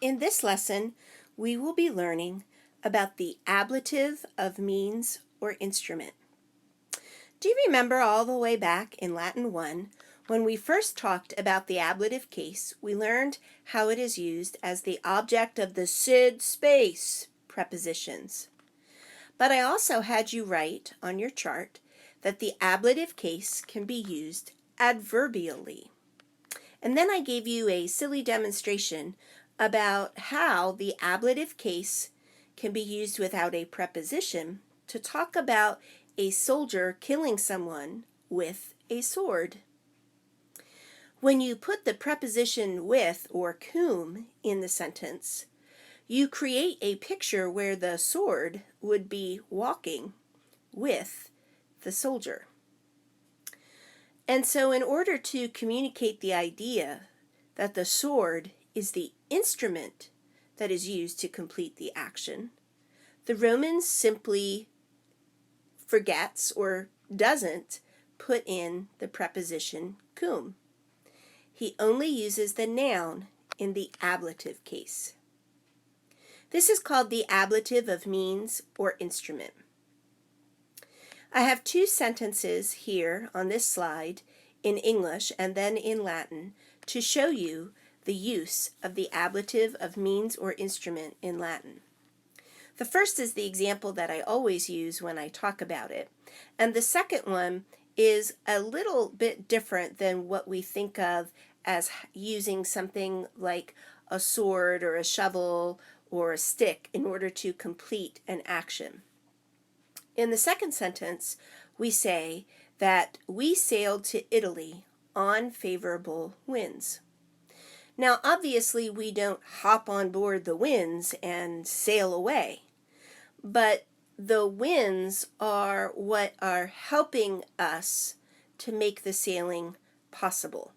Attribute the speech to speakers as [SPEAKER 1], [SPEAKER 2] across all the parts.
[SPEAKER 1] In this lesson, we will be learning about the ablative of means or instrument. Do you remember all the way back in Latin 1, when we first talked about the ablative case, we learned how it is used as the object of the sid space prepositions. But I also had you write on your chart that the ablative case can be used adverbially. And then I gave you a silly demonstration about how the ablative case can be used without a preposition to talk about a soldier killing someone with a sword. When you put the preposition with or cum in the sentence, you create a picture where the sword would be walking with the soldier. And so in order to communicate the idea that the sword is the instrument that is used to complete the action, the Roman simply forgets or doesn't put in the preposition cum. He only uses the noun in the ablative case. This is called the ablative of means or instrument. I have two sentences here on this slide in English and then in Latin to show you the use of the ablative of means or instrument in Latin. The first is the example that I always use when I talk about it, and the second one is a little bit different than what we think of as using something like a sword or a shovel or a stick in order to complete an action. In the second sentence, we say that we sailed to Italy on favorable winds. Now, obviously, we don't hop on board the winds and sail away, but the winds are what are helping us to make the sailing possible.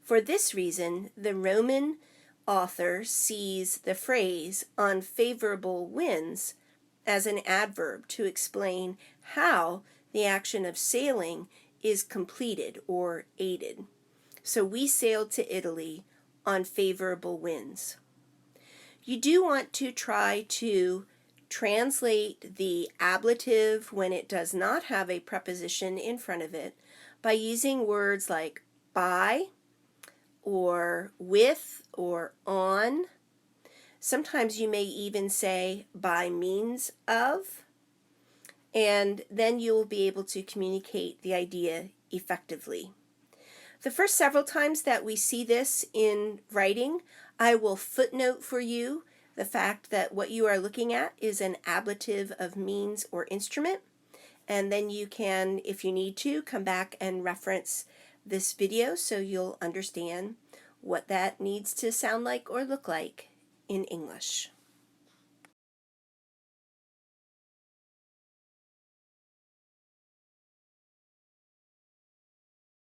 [SPEAKER 1] For this reason, the Roman author sees the phrase on favorable winds as an adverb to explain how the action of sailing is completed or aided. So we sailed to Italy on favorable winds. You do want to try to translate the ablative when it does not have a preposition in front of it by using words like by or with or on. Sometimes you may even say by means of, and then you will be able to communicate the idea effectively. The first several times that we see this in writing, I will footnote for you the fact that what you are looking at is an ablative of means or instrument, and then you can, if you need to, come back and reference this video so you'll understand what that needs to sound like or look like in English.